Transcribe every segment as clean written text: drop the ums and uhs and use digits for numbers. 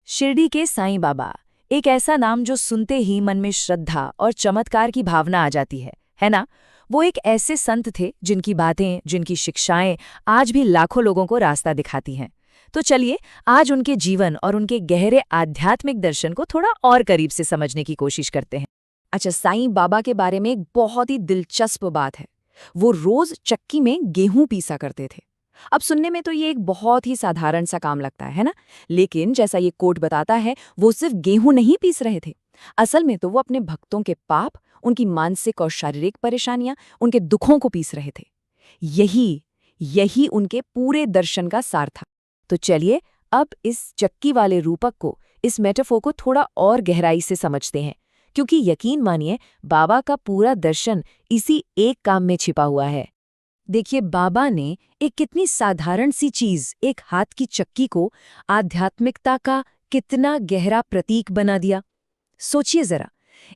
शिरडी के साईं बाबा, एक ऐसा नाम जो सुनते ही मन में श्रद्धा और चमत्कार की भावना आ जाती है ना? वो एक ऐसे संत थे जिनकी बातें, जिनकी शिक्षाएं आज भी लाखों लोगों को रास्ता दिखाती हैं। तो चलिए, आज उनके जीवन और उनके गहरे आध्यात्मिक दर्शन को थोड़ा और करीब से समझने की कोशिश करते हैं। अच्छा, साईं बाबा के बारे में एक बहुत ही दिलचस्प बात है। वो रोज चक्की में गेहूं पीसा करते थे। अब सुनने में तो ये एक बहुत ही साधारण सा काम लगता है ना? लेकिन जैसा ये कोट बताता है, वो सिर्फ गेहूं नहीं पीस रहे थे। असल में तो वो अपने भक्तों के पाप, उनकी मानसिक और शारीरिक परेशानियां, उनके दुखों को पीस रहे थे। यही यही उनके पूरे दर्शन का सार था। तो चलिए, अब इस चक्की वाले रूपक को, इस मेटाफोर को थोड़ा और गहराई से समझते हैं, क्योंकि यकीन मानिए, बाबा का पूरा दर्शन इसी एक काम में छिपा हुआ है। देखिए, बाबा ने एक कितनी साधारण सी चीज, एक हाथ की चक्की को आध्यात्मिकता का कितना गहरा प्रतीक बना दिया। सोचिए जरा,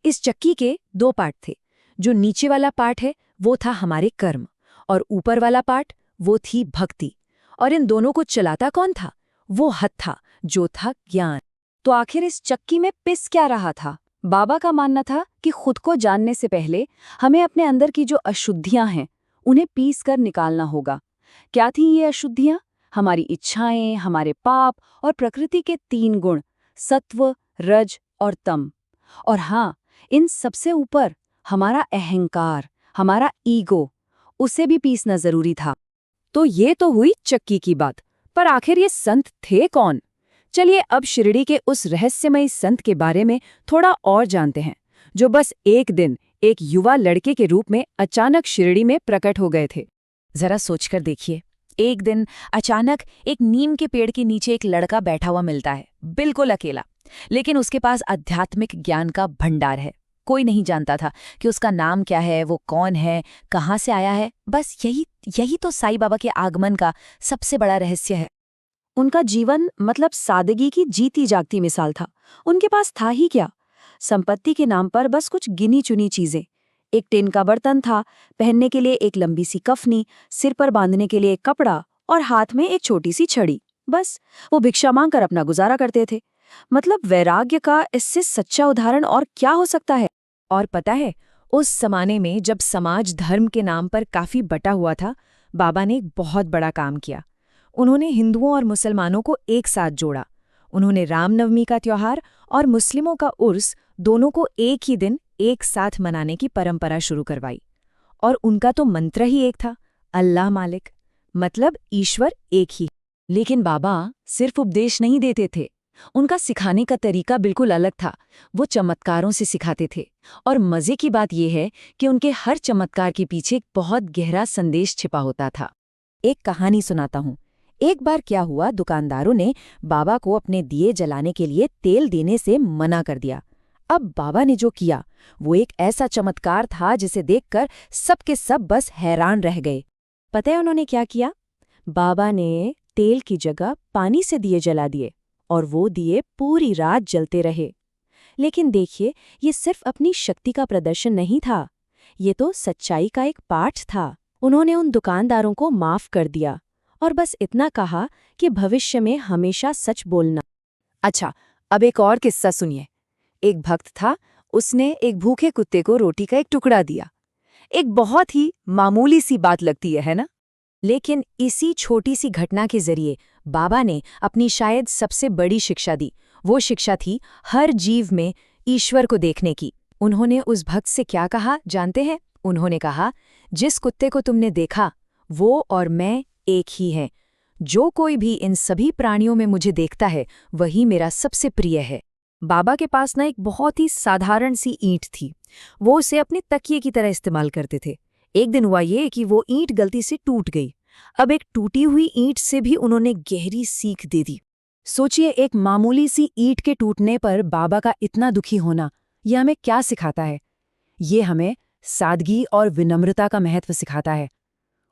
इस चक्की के दो पार्ट थे। जो नीचे वाला पार्ट है वो था हमारे कर्म, और ऊपर वाला पार्ट वो थी भक्ति। और इन दोनों को चलाता कौन था? वो हाथ था, जो था ज्ञान। तो आखिर इस चक्की में पिस क्या रहा था? बाबा का मानना था कि खुद को जानने से पहले हमें अपने अंदर की जो अशुद्धियां हैं उन्हें पीस कर निकालना होगा। क्या थीं ये अशुद्धियां? हमारी इच्छाएं, हमारे पाप और प्रकृति के 3 गुण, सत्व, रज और तम। और हाँ, इन सबसे ऊपर हमारा अहंकार, हमारा ईगो, उसे भी पीसना जरूरी था। तो ये तो हुई चक्की की बात, पर आखिर ये संत थे कौन? चलिए, अब शिरडी के उस रहस्यमयी संत के बारे में थोड़ा और जानते हैं, जो बस एक दिन एक युवा लड़के के रूप में अचानक शिरडी में प्रकट हो गए थे। जरा सोचकर देखिए, एक दिन अचानक एक नीम के पेड़ के नीचे एक लड़का बैठा हुआ मिलता है, बिल्कुल अकेला। लेकिन उसके पास आध्यात्मिक ज्ञान का भंडार है। कोई नहीं जानता था कि उसका नाम क्या है, वो कौन है, कहाँ से आया है। बस यही तो साईं बाबा के आगमन का सबसे बड़ा रहस्य है। उनका जीवन मतलब सादगी की जीती जागती मिसाल था। उनके पास था ही क्या? संपत्ति के नाम पर बस कुछ गिनी चुनी चीजें। एक टिन का बर्तन था, पहनने के लिए एक लंबी सी कफनी, सिर पर बांधने के लिए एक कपड़ा और हाथ में एक छोटी सी छड़ी। बस वो भिक्षा मांगकर अपना गुजारा करते थे। मतलब वैराग्य का इससे सच्चा उदाहरण और क्या हो सकता है? और पता है, उस जमाने में जब समाज धर्म के नाम पर काफी बटा हुआ था, बाबा ने एक बहुत बड़ा काम किया। उन्होंने हिंदुओं और मुसलमानों को एक साथ जोड़ा। उन्होंने रामनवमी का त्योहार और मुस्लिमों का उर्स दोनों को एक ही दिन एक साथ मनाने की परंपरा शुरू करवाई। और उनका तो मंत्र ही एक था, अल्लाह मालिक, मतलब ईश्वर एक ही। लेकिन बाबा सिर्फ उपदेश नहीं देते थे, उनका सिखाने का तरीका बिल्कुल अलग था। वो चमत्कारों से सिखाते थे। और मजे की बात यह है कि उनके हर चमत्कार के पीछे एक बहुत गहरा संदेश छिपा होता था। एक कहानी सुनाता हूँ। एक बार क्या हुआ, दुकानदारों ने बाबा को अपने दिए जलाने के लिए तेल देने से मना कर दिया। अब बाबा ने जो किया वो एक ऐसा चमत्कार था जिसे देखकर सबके सब बस हैरान रह गए। पता है उन्होंने क्या किया? बाबा ने तेल की जगह पानी से दिए जला दिए, और वो दिए पूरी रात जलते रहे। लेकिन देखिए, ये सिर्फ अपनी शक्ति का प्रदर्शन नहीं था, ये तो सच्चाई का एक पाठ था। उन्होंने उन दुकानदारों को माफ कर दिया और बस इतना कहा कि भविष्य में हमेशा सच बोलना। अच्छा, अब एक और किस्सा सुनिए। एक भक्त था, उसने एक भूखे कुत्ते को रोटी का एक टुकड़ा दिया। एक बहुत ही मामूली सी बात लगती है ना? लेकिन इसी छोटी सी घटना के जरिए बाबा ने अपनी शायद सबसे बड़ी शिक्षा दी। वो शिक्षा थी हर जीव में ईश्वर को देखने की। उन्होंने उस भक्त से क्या कहा जानते हैं? उन्होंने कहा, जिस कुत्ते को तुमने देखा वो और मैं एक ही हैं। जो कोई भी इन सभी प्राणियों में मुझे देखता है वही मेरा सबसे प्रिय है। बाबा के पास ना एक बहुत ही साधारण सी ईंट थी। वो उसे अपने तकिए की तरह इस्तेमाल करते थे। एक दिन हुआ ये कि वो ईंट गलती से टूट गई। अब एक टूटी हुई ईंट से भी उन्होंने गहरी सीख दे दी। सोचिए, एक मामूली सी ईंट के टूटने पर बाबा का इतना दुखी होना, यह हमें क्या सिखाता है? ये हमें सादगी और विनम्रता का महत्व सिखाता है।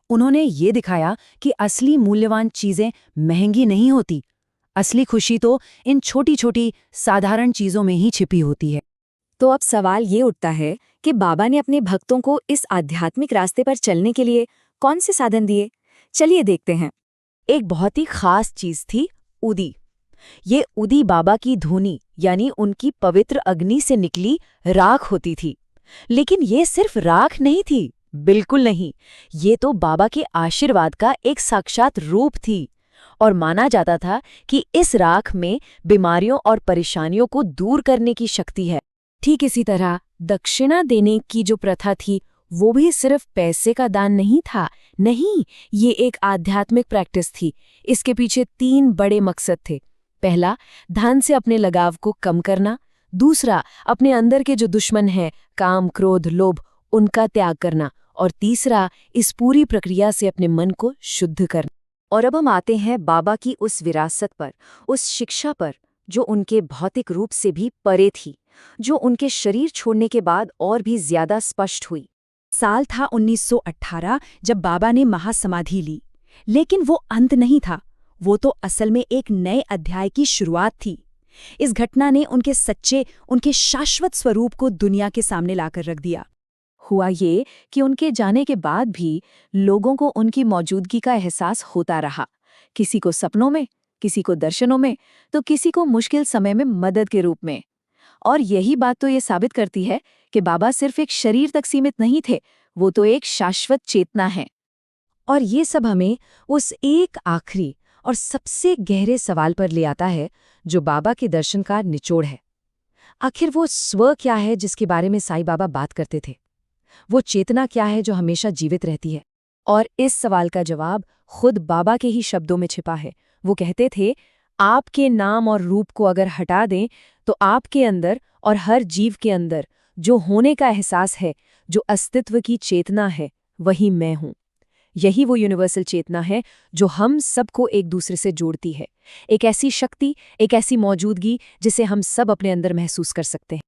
उन्होंने ये दिखाया कि असली मूल्यवान चीजें महंगी नहीं होती। असली खुशी तो इन छोटी छोटी साधारण चीजों में ही छिपी होती है। तो अब सवाल ये उठता है कि बाबा ने अपने भक्तों को इस आध्यात्मिक रास्ते पर चलने के लिए कौन से साधन दिए? चलिए देखते हैं। एक बहुत ही खास चीज थी उदी। ये उदी बाबा की धुनी यानी उनकी पवित्र अग्नि से निकली राख होती थी। लेकिन ये सिर्फ राख नहीं थी, बिल्कुल नहीं। ये तो बाबा के आशीर्वाद का एक साक्षात रूप थी और माना जाता था कि इस राख में बीमारियों और परेशानियों को दूर करने की शक्ति है। ठीक इसी तरह दक्षिणा देने की जो प्रथा थी वो भी सिर्फ पैसे का दान नहीं था। नहीं, ये एक आध्यात्मिक प्रैक्टिस थी। इसके पीछे 3 बड़े मकसद थे। पहला, धन से अपने लगाव को कम करना। दूसरा, अपने अंदर के जो दुश्मन हैं, काम, क्रोध, लोभ, उनका त्याग करना। और तीसरा, इस पूरी प्रक्रिया से अपने मन को शुद्ध करना। और अब हम आते हैं बाबा की उस विरासत पर, उस शिक्षा पर जो उनके भौतिक रूप से भी परे थी, जो उनके शरीर छोड़ने के बाद और भी ज्यादा स्पष्ट हुई। साल था 1918 जब बाबा ने महासमाधि ली। लेकिन वो अंत नहीं था, वो तो असल में एक नए अध्याय की शुरुआत थी। इस घटना ने उनके सच्चे, उनके शाश्वत स्वरूप को दुनिया के सामने लाकर रख दिया। हुआ ये कि उनके जाने के बाद भी लोगों को उनकी मौजूदगी का एहसास होता रहा। किसी को सपनों में, किसी को दर्शनों में, तो किसी को मुश्किल समय में मदद के रूप में। और यही बात तो ये साबित करती है कि बाबा सिर्फ एक शरीर तक सीमित नहीं थे, वो तो एक शाश्वत चेतना है। और ये सब हमें उस एक आखिरी और सबसे गहरे सवाल पर ले आता है जो बाबा के दर्शन का निचोड़ है। आखिर वो स्व क्या है जिसके बारे में साईं बाबा बात करते थे? वो चेतना क्या है जो हमेशा जीवित रहती है? और इस सवाल का जवाब खुद बाबा के ही शब्दों में छिपा है। वो कहते थे, आपके नाम और रूप को अगर हटा दें तो आपके अंदर और हर जीव के अंदर जो होने का एहसास है, जो अस्तित्व की चेतना है, वही मैं हूं। यही वो यूनिवर्सल चेतना है जो हम सबको एक दूसरे से जोड़ती है। एक ऐसी शक्ति, एक ऐसी मौजूदगी जिसे हम सब अपने अंदर महसूस कर सकते हैं।